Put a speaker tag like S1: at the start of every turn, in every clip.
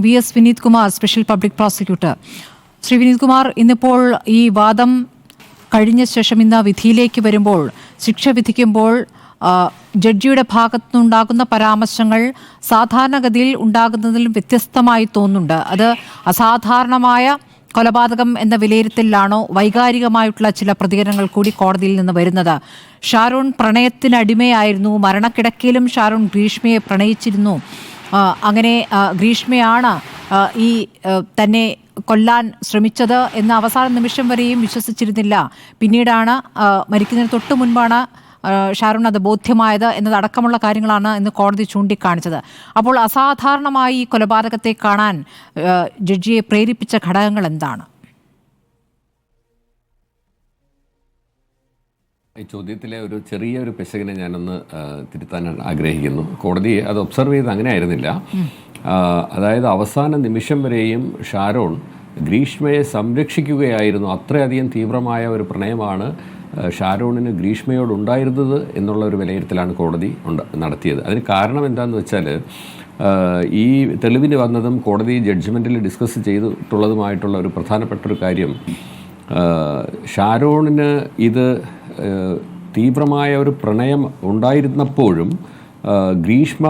S1: VS Vineeth Kumar, special public prosecutor. Shri Vineeth Kumar, ഇന്നിപ്പോൾ ഈ വാദം കഴിഞ്ഞ ശേഷം ഇന്ന് വിധിയിലേക്ക് വരുമ്പോൾ, ശിക്ഷ വിധിക്കുമ്പോൾ ജഡ്ജിയുടെ ഭാഗത്തുനിന്നുണ്ടാകുന്ന പരാമർശങ്ങൾ സാധാരണഗതിയിൽ ഉണ്ടാകുന്നതിലും വ്യത്യസ്തമായി തോന്നുന്നുണ്ട്. അത് അസാധാരണമായ കൊലപാതകം എന്ന വിലയിരുത്തലിലാണോ, വൈകാരികമായിട്ടുള്ള ചില പ്രതികരണങ്ങൾ കൂടി കോടതിയിൽ നിന്ന് വരുന്നത്? ഷാരോൺ പ്രണയത്തിനടിമയായിരുന്നു, മരണക്കിടക്കയിലും ഷാരോൺ ഗ്രീഷ്മയെ പ്രണയിച്ചിരുന്നു, അങ്ങനെ ഗ്രീഷ്മയാണ് ഈ തന്നെ കൊല്ലാൻ ശ്രമിച്ചത് എന്ന അവസാന നിമിഷം വരെയും വിശ്വസിച്ചിരുന്നില്ല. പിന്നീടാണ് മരിക്കുന്നതിന് തൊട്ട് മുൻപാണ് ഷാരോൺ അത് ബോധ്യമായത് എന്നതടക്കമുള്ള കാര്യങ്ങളാണ് ഇന്ന് കോടതി ചൂണ്ടിക്കാണിച്ചത്. അപ്പോൾ അസാധാരണമായി ഈ കൊലപാതകത്തെ കാണാൻ ജഡ്ജിയെ പ്രേരിപ്പിച്ച ഘടകങ്ങൾ എന്താണ്?
S2: ഈ ചോദ്യത്തിലെ ഒരു ചെറിയൊരു പിശകിനെ ഞാനൊന്ന് തിരുത്താൻ ആഗ്രഹിക്കുന്നു. കോടതി അത് ഒബ്സർവ് ചെയ്ത് അങ്ങനെ ആയിരുന്നില്ല. അതായത് അവസാന നിമിഷം വരെയും ഷാരോൺ ഗ്രീഷ്മയെ സംരക്ഷിക്കുകയായിരുന്നു. അത്രയധികം തീവ്രമായ ഒരു പ്രണയമാണ് ഷാരോണിന് ഗ്രീഷ്മയോടുണ്ടായിരുന്നത് എന്നുള്ള ഒരു വിലയിരുത്തലാണ് കോടതി നടത്തിയത്. അതിന് കാരണം എന്താണെന്ന് വെച്ചാൽ, ഈ തെളിവിന് വന്നതും കോടതി ജഡ്ജ്മെൻറ്റിൽ ഡിസ്കസ് ചെയ്തിട്ടുള്ളതുമായിട്ടുള്ള ഒരു പ്രധാനപ്പെട്ട ഒരു കാര്യം, ഷാരോണിന് ഇത് തീവ്രമായ ഒരു പ്രണയം ഉണ്ടായിരുന്നപ്പോഴും ഗ്രീഷ്മ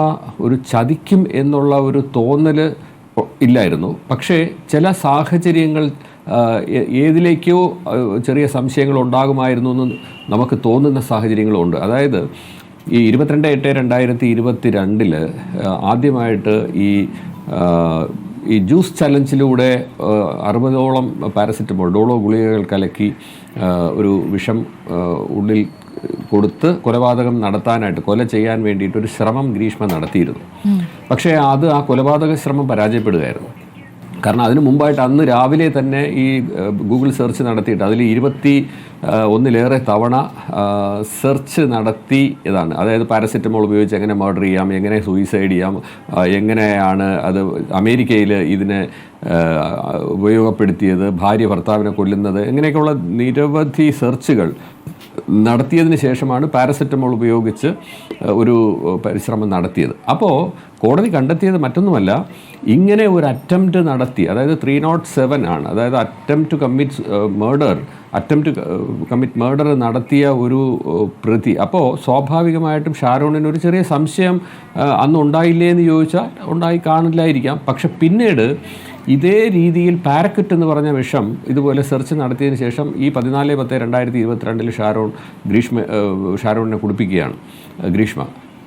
S2: ഒരു ചതിക്കും എന്നുള്ള ഒരു തോന്നൽ ഇല്ലായിരുന്നു. പക്ഷേ ചില സാഹചര്യങ്ങൾ ഏതിലേക്കോ ചെറിയ സംശയങ്ങൾ ഉണ്ടാകുമായിരുന്നു എന്ന് നമുക്ക് തോന്നുന്ന സാഹചര്യങ്ങളുണ്ട്. അതായത് ഈ 22/8/2022 ആദ്യമായിട്ട് ഈ ജ്യൂസ് ചലഞ്ചിലൂടെ 60ഓളം പാരസെറ്റമോൾ, ഡോളോ ഗുളികകൾ കലക്കി ഒരു വിഷം ഉള്ളിൽ കൊടുത്ത് കൊലപാതകം നടത്താനായിട്ട്, കൊല ചെയ്യാൻ വേണ്ടിയിട്ടൊരു ശ്രമം ഗ്രീഷ്മ നടത്തിയിരുന്നു. പക്ഷേ ആ കൊലപാതക ശ്രമം പരാജയപ്പെടുകയായിരുന്നു. കാരണം അതിന് മുമ്പായിട്ട് അന്ന് രാവിലെ തന്നെ ഈ ഗൂഗിൾ സെർച്ച് നടത്തിയിട്ട് അതിൽ 21 തവണ സെർച്ച് നടത്തി ഇതാണ്. അതായത് പാരസെറ്റമോൾ ഉപയോഗിച്ച് എങ്ങനെ മർഡർ ചെയ്യാം, എങ്ങനെ സൂയിസൈഡ് ചെയ്യാം, എങ്ങനെയാണ് അത് അമേരിക്കയിൽ ഇതിനെ ഉപയോഗപ്പെടുത്തിയത്, ഭാര്യ ഭർത്താവിനെ കൊല്ലുന്നത്, ഇങ്ങനെയൊക്കെയുള്ള നിരവധി സെർച്ചുകൾ നടത്തിയതിന് ശേഷമാണ് പാരസെറ്റമോൾ ഉപയോഗിച്ച് ഒരു പരിശ്രമം നടത്തിയത്. അപ്പോൾ കോടതി കണ്ടെത്തിയത് മറ്റൊന്നുമല്ല, ഇങ്ങനെ ഒരു അറ്റംപ്റ്റ് നടത്തി, അതായത് 307 ആണ്, അതായത് അറ്റംപ്റ്റ് ടു കമ്മിറ്റ് മർഡർ നടത്തിയ ഒരു പ്രതി. അപ്പോൾ സ്വാഭാവികമായിട്ടും ഷാരോണിന് ഒരു ചെറിയ സംശയം അന്ന് ഉണ്ടായില്ലേ എന്ന് ചോദിച്ചാൽ ഉണ്ടായി കാണില്ലായിരിക്കാം. പക്ഷെ പിന്നീട് ഇതേ രീതിയിൽ പാരക്കറ്റ് എന്ന് പറഞ്ഞ വിഷം ഇതുപോലെ സെർച്ച് നടത്തിയതിന് ശേഷം ഈ 14/10/2022 ഷാരോണിനെ കുടിപ്പിക്കുകയാണ് ഗ്രീഷ്മ.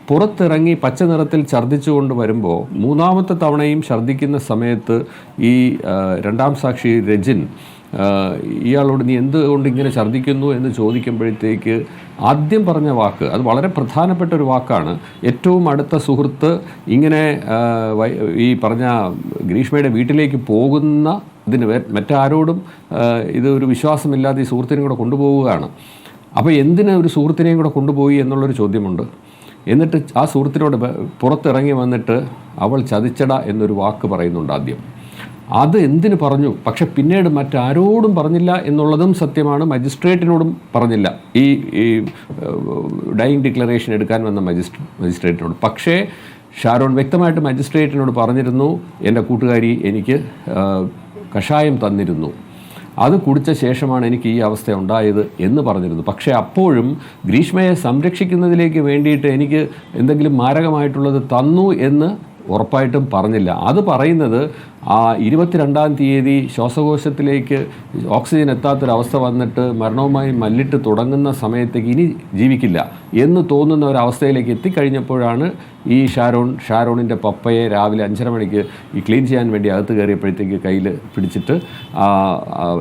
S2: പുറത്തിറങ്ങി പച്ച നിറത്തിൽ ഛർദ്ദിച്ചുകൊണ്ട് വരുമ്പോൾ മൂന്നാമത്തെ തവണയും ഛർദ്ദിക്കുന്ന സമയത്ത് ഈ രണ്ടാം സാക്ഷി രജിൻ ഇയാളോട് നീ എന്തുകൊണ്ട് ഇങ്ങനെ ഛർദ്ദിക്കുന്നു എന്ന് ചോദിക്കുമ്പോഴത്തേക്ക് ആദ്യം പറഞ്ഞ വാക്ക്, അത് വളരെ പ്രധാനപ്പെട്ട ഒരു വാക്കാണ്. ഏറ്റവും അടുത്ത സുഹൃത്ത് ഇങ്ങനെ ഈ പറഞ്ഞ ഗ്രീഷ്മയുടെ വീട്ടിലേക്ക് പോകുന്ന ഇതിന് മറ്റാരോടും ഇത് ഒരു വിശ്വാസമില്ലാതെ ഈ സുഹൃത്തിനെയും കൂടെ കൊണ്ടുപോവുകയാണ്. അപ്പോൾ എന്തിന് ഒരു സുഹൃത്തിനെയും കൂടെ കൊണ്ടുപോയി എന്നുള്ളൊരു ചോദ്യമുണ്ട്. എന്നിട്ട് ആ സുഹൃത്തിനോട് പുറത്തിറങ്ങി വന്നിട്ട് അവൾ ചതിച്ചട എന്നൊരു വാക്ക് പറയുന്നുണ്ട് ആദ്യം. അത് എന്തിനു പറഞ്ഞു, പക്ഷെ പിന്നീട് മറ്റാരോടും പറഞ്ഞില്ല എന്നുള്ളതും സത്യമാണ്. മജിസ്ട്രേറ്റിനോടും പറഞ്ഞില്ല, ഈ ഡൈയിങ് ഡിക്ലറേഷൻ എടുക്കാൻ വന്ന മജിസ്ട്രേറ്റിനോട്. പക്ഷേ ഷാരോൺ വ്യക്തമായിട്ട് മജിസ്ട്രേറ്റിനോട് പറഞ്ഞിരുന്നു, എൻ്റെ കൂട്ടുകാരി എനിക്ക് കഷായം തന്നിരുന്നു, അത് കുടിച്ച ശേഷമാണ് എനിക്ക് ഈ അവസ്ഥ ഉണ്ടായത് എന്ന് പറഞ്ഞിരുന്നു. പക്ഷേ അപ്പോഴും ഗ്രീഷ്മയെ സംരക്ഷിക്കുന്നതിലേക്ക് വേണ്ടിയിട്ട് എനിക്ക് എന്തെങ്കിലും മാരകമായിട്ടുള്ളത് തന്നു എന്ന് ഉറപ്പായിട്ടും പറഞ്ഞില്ല. അത് പറയുന്നത് ആ 22-ാം തീയതി ശ്വാസകോശത്തിലേക്ക് ഓക്സിജൻ എത്താത്തൊരവസ്ഥ വന്നിട്ട് മരണവുമായി മല്ലിട്ട് തുടങ്ങുന്ന സമയത്തേക്ക് ഇനി ജീവിക്കില്ല എന്ന് തോന്നുന്ന ഒരവസ്ഥയിലേക്ക് എത്തിക്കഴിഞ്ഞപ്പോഴാണ് ഈ ഷാരോണിൻ്റെ പപ്പയെ രാവിലെ 5:30 മണിക്ക് ഈ ക്ലീൻ ചെയ്യാൻ വേണ്ടി അകത്ത് കയറിയപ്പോഴത്തേക്ക് കയ്യിൽ പിടിച്ചിട്ട്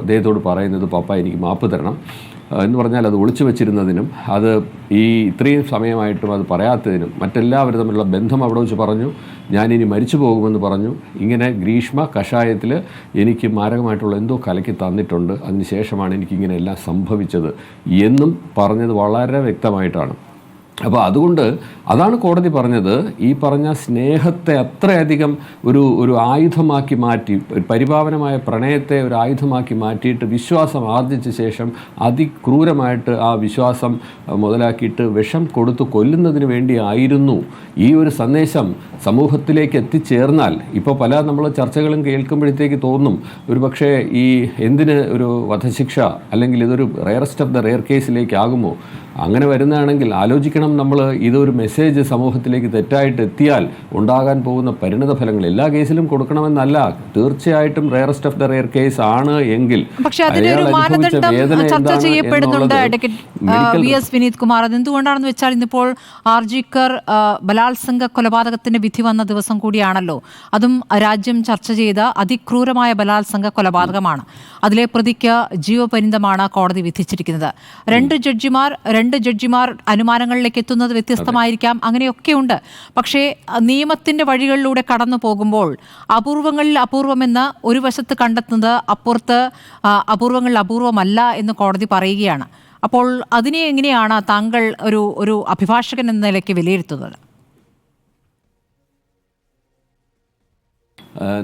S2: അദ്ദേഹത്തോട് പറയുന്നത്, പപ്പ എനിക്ക് മാപ്പ് തരണം എന്ന് പറഞ്ഞാൽ അത് ഒളിച്ചു വെച്ചിരുന്നതിനും അത് ഈ ഇത്രയും സമയമായിട്ടും അത് പറയാത്തതിനും മറ്റെല്ലാവരും തമ്മിലുള്ള ബന്ധം അവിടെ വെച്ച് പറഞ്ഞു, ഞാനിനി മരിച്ചു പോകുമെന്ന് പറഞ്ഞു. ഇങ്ങനെ ഗ്രീഷ്മ കഷായത്തിൽ എനിക്ക് മാരകമായിട്ടുള്ള എന്തോ കലക്കി തന്നിട്ടുണ്ട്, അതിനുശേഷമാണ് എനിക്കിങ്ങനെ എല്ലാം സംഭവിച്ചത് എന്നും പറഞ്ഞത് വളരെ വ്യക്തമായിട്ടാണ്. അപ്പോൾ അതുകൊണ്ട് അതാണ് കോടതി പറഞ്ഞത്, ഈ പറഞ്ഞ സ്നേഹത്തെ അത്രയധികം ഒരു ആയുധമാക്കി മാറ്റി, ഒരു പരിപാവനമായ പ്രണയത്തെ ഒരു ആയുധമാക്കി മാറ്റിയിട്ട് വിശ്വാസം ആർജിച്ച ശേഷം അതിക്രൂരമായിട്ട് ആ വിശ്വാസം മുതലാക്കിയിട്ട് വിഷം കൊടുത്തു കൊല്ലുന്നതിന് വേണ്ടിയായിരുന്നു ഈ ഒരു സന്ദേശം സമൂഹത്തിലേക്ക് എത്തിച്ചേർന്നാൽ. ഇപ്പോൾ പല നമ്മൾ ചർച്ചകളും കേൾക്കുമ്പോഴത്തേക്ക് തോന്നും ഒരു പക്ഷേ ഈ എന്തിന് ഒരു വധശിക്ഷ, അല്ലെങ്കിൽ ഇതൊരു റെയറസ്റ്റ് ഓഫ് ദ റെയർ കേസിലേക്കാകുമോ? അങ്ങനെ വരുന്നതാണെങ്കിൽ ആലോചിക്കണം നമ്മൾ, ഇതൊരു മെസ്സേജ് സമൂഹത്തിലേക്ക് തെറ്റായിട്ട് എത്തിയാൽ ഉണ്ടാകാൻ പോകുന്ന പരിണിത ഫലങ്ങൾ. എല്ലാ കേസിലും കൊടുക്കണമെന്നല്ല, തീർച്ചയായിട്ടും rarest of the rare case ആണ് എങ്കിൽ
S1: ചർച്ച ചെയ്യപ്പെടുന്നുണ്ട്. വി.എസ്. വിനീത് കുമാർ, അതെന്തുകൊണ്ടാണെന്ന് വെച്ചാൽ ഇന്നിപ്പോൾ ആർജിക്കർ ബലാത്സംഗ കൊലപാതകത്തിന്റെ വിധി വന്ന ദിവസം കൂടിയാണല്ലോ. അതും രാജ്യം ചർച്ച ചെയ്ത അതിക്രൂരമായ ബലാത്സംഗ കൊലപാതകമാണ്. അതിലെ പ്രതിക്ക് ജീവപര്യന്തമാണ് കോടതി വിധിച്ചിരിക്കുന്നത്. രണ്ട് ജഡ്ജിമാർ അനുമാനങ്ങളിലേക്ക് എത്തുന്നത് വ്യത്യസ്തമായിരിക്കാം, അങ്ങനെയൊക്കെയുണ്ട്. പക്ഷേ നിയമത്തിന്റെ വഴികളിലൂടെ കടന്നു പോകുമ്പോൾ അപൂർവങ്ങളിൽ അപൂർവമെന്ന് ഒരു വശത്ത് കണ്ടെത്തുന്നത് അപ്പുറത്ത് അപൂർവങ്ങളിൽ അപൂർവമല്ല എന്ന് കോടതി പറയുകയാണ്. അപ്പോൾ അതിനെ എങ്ങനെയാണ് താങ്കൾ ഒരു അഭിഭാഷകൻ എന്ന നിലയ്ക്ക് വിലയിരുത്തുന്നത്?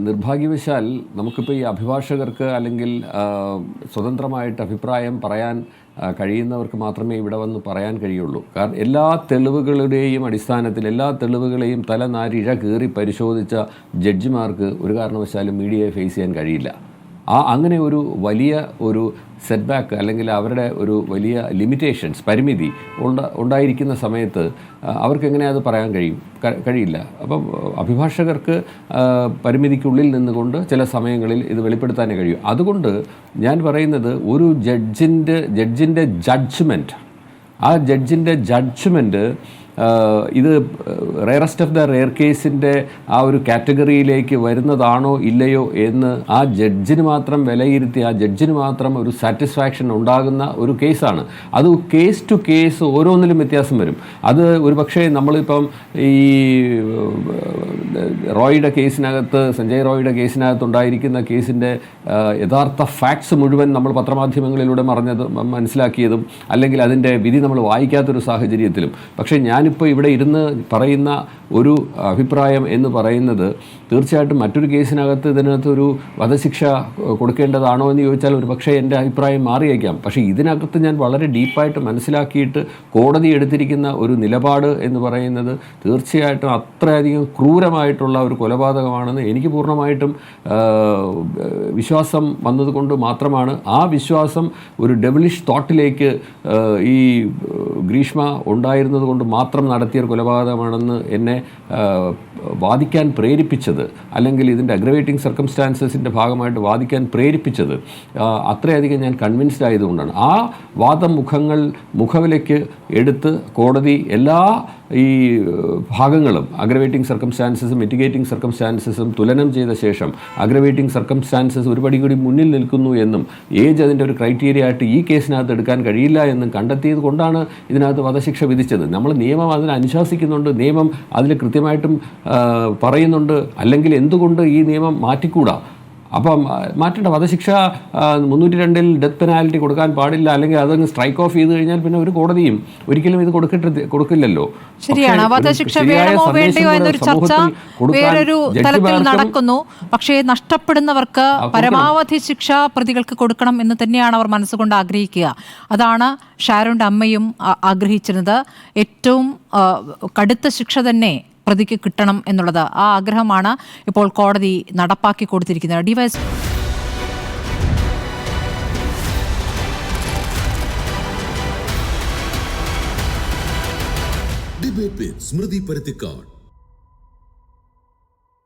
S2: നിർഭാഗ്യവശാൽ നമുക്കിപ്പോൾ ഈ അഭിഭാഷകർക്ക് അല്ലെങ്കിൽ സ്വതന്ത്രമായിട്ട് അഭിപ്രായം പറയാൻ കഴിയുന്നവർക്ക് മാത്രമേ ഇവിടെ വന്ന് പറയാൻ കഴിയുള്ളൂ. കാരണം എല്ലാ തെളിവുകളുടെയും അടിസ്ഥാനത്തിൽ എല്ലാ തെളിവുകളെയും തലനാരിഴ കീറി പരിശോധിച്ച ജഡ്ജിമാർക്ക് ഒരു കാരണവശാലും മീഡിയയെ ഫേസ് ചെയ്യാൻ കഴിയില്ല. അങ്ങനെ ഒരു വലിയ ഒരു സെറ്റ് ബാക്ക് അല്ലെങ്കിൽ അവരുടെ ഒരു വലിയ ലിമിറ്റേഷൻസ്, പരിമിതി ഉണ്ടായിരിക്കുന്ന സമയത്ത് അവർക്ക് എങ്ങനെ അത് പറയാൻ കഴിയില്ല. അപ്പം അഭിഭാഷകർക്ക് പരിമിതിക്കുള്ളിൽ നിന്നുകൊണ്ട് ചില സമയങ്ങളിൽ ഇത് വെളിപ്പെടുത്താനേ കഴിയും. അതുകൊണ്ട് ഞാൻ പറയുന്നത് ഒരു ജഡ്ജിൻ്റെ ജഡ്ജ്മെൻറ്റ്, ആ ജഡ്ജിൻ്റെ ജഡ്ജ്മെൻറ്റ് ഇത് റെയറസ്റ്റ് ഓഫ് ദ റെയർ കേസിൻ്റെ ആ ഒരു കാറ്റഗറിയിലേക്ക് വരുന്നതാണോ ഇല്ലയോ എന്ന് ആ ജഡ്ജിന് മാത്രം വിലയിരുത്തി, ആ ജഡ്ജിന് മാത്രം ഒരു സാറ്റിസ്ഫാക്ഷൻ ഉണ്ടാകുന്ന ഒരു കേസാണ്. അത് കേസ് ടു കേസ് ഓരോന്നിലും വ്യത്യാസം വരും. അത് ഒരു പക്ഷേ നമ്മളിപ്പം ഈ റോയിയുടെ കേസിനകത്ത്, സഞ്ജയ് റോയിയുടെ കേസിനകത്തുണ്ടായിരിക്കുന്ന കേസിൻ്റെ യഥാർത്ഥ ഫാക്ട്സ് മുഴുവൻ നമ്മൾ പത്രമാധ്യമങ്ങളിലൂടെ മനസ്സിലാക്കിയതും അല്ലെങ്കിൽ അതിൻ്റെ വിധി നമ്മൾ വായിക്കാത്തൊരു സാഹചര്യത്തിലും. പക്ഷേ ഞാനിപ്പോൾ ഇവിടെ ഇരുന്ന് പറയുന്ന ഒരു അഭിപ്രായം എന്ന് പറയുന്നത് തീർച്ചയായിട്ടും മറ്റൊരു കേസിനകത്ത് ഇതിനകത്തൊരു വധശിക്ഷ കൊടുക്കേണ്ടതാണോ എന്ന് ചോദിച്ചാൽ ഒരു പക്ഷേ എൻ്റെ അഭിപ്രായം മാറിയേക്കാം. പക്ഷേ ഇതിനകത്ത് ഞാൻ വളരെ ഡീപ്പായിട്ട് മനസ്സിലാക്കിയിട്ട് കോടതി എടുത്തിരിക്കുന്ന ഒരു നിലപാട് എന്ന് പറയുന്നത് തീർച്ചയായിട്ടും അത്രയധികം ക്രൂരമായിട്ടുള്ള ഒരു കൊലപാതകമാണെന്ന് എനിക്ക് പൂർണ്ണമായിട്ടും വിശ്വാസം വന്നതുകൊണ്ട് മാത്രമാണ്. ആ വിശ്വാസം ഒരു ഡെവിളിഷ് തോട്ടിലേക്ക് ഈ ഗ്രീഷ്മ ഉണ്ടായിരുന്നത് കൊണ്ട് മാത്രം നടത്തിയ കൊലപാതകമാണെന്ന് എന്നെ വാദിക്കാൻ പ്രേരിപ്പിച്ചത്, അല്ലെങ്കിൽ ഇതിൻ്റെ അഗ്രവേറ്റിംഗ് സർക്കംസ്റ്റാൻസസിൻ്റെ ഭാഗമായിട്ട് വാദിക്കാൻ പ്രേരിപ്പിച്ചത് അത്രയധികം ഞാൻ കൺവിൻസ്ഡ് ആയതുകൊണ്ടാണ്. ആ മുഖവിലേക്ക് എടുത്ത് കോടതി എല്ലാ ഈ ഭാഗങ്ങളും അഗ്രവേറ്റിംഗ് സർക്കംസ്റ്റാൻസസും മിറ്റിഗേറ്റിംഗ് സർക്കംസ്റ്റാൻസസും തുലനം ചെയ്ത ശേഷം അഗ്രവേറ്റിംഗ് സർക്കംസ്റ്റാൻസസ് ഒരുപടി കൂടി മുന്നിൽ നിൽക്കുന്നു എന്നും ഏജ് അതിൻ്റെ ഒരു ക്രൈറ്റീരിയ ആയിട്ട് ഈ കേസിനകത്ത് എടുക്കാൻ കഴിയില്ല എന്നും കണ്ടെത്തിയത് കൊണ്ടാണ് ഇതിനകത്ത് വധശിക്ഷ വിധിച്ചത്. നമ്മൾ നിയമം അതിനെ അനുശാസിക്കുന്നുണ്ട്, നിയമം അതിൽ കൃത്യമായിട്ടും പറയുന്നുണ്ട്. അല്ലെങ്കിൽ എന്തുകൊണ്ട് ഈ നിയമം മാറ്റിക്കൂടാ? അപ്പം മാറ്റേണ്ട, വധശിക്ഷ 302 ഡെത്ത് പെനാൽറ്റി കൊടുക്കാൻ പാടില്ല, അല്ലെങ്കിൽ അതങ്ങ് സ്ട്രൈക്ക് ഓഫ് ചെയ്ത് കഴിഞ്ഞാൽ പിന്നെ ഒരു കോടതിയും ഒരിക്കലും ഇത് കൊടുക്കില്ലല്ലോ.
S1: ശരിയാണ്, വധശിക്ഷ വേണമോ വേണ്ടയോ എന്നൊരു ചർച്ച വേറൊരു തലത്തിൽ നടക്കുന്നു. പക്ഷേ നഷ്ടപ്പെടുന്നവർക്ക് പരമാവധി ശിക്ഷ പ്രതികൾക്ക് കൊടുക്കണം എന്ന് തന്നെയാണ് അവർ മനസ്സുകൊണ്ട് ആഗ്രഹിക്കുക. അതാണ് ഷാരോണിന്റെ അമ്മയും ആഗ്രഹിച്ചിരുന്നത്. ഏറ്റവും കടുത്ത ശിക്ഷ തന്നെ പ്രതിക്ക് കിട്ടണം എന്നുള്ളത്, ആ ആഗ്രഹമാണ് ഇപ്പോൾ കോടതി നടപ്പാക്കി കൊടുത്തിരിക്കുന്നത്. ഡിവൈസ്
S3: ഡിബേറ്റ് വിത്ത് സ്മൃതി പരുത്തിക്കാട്.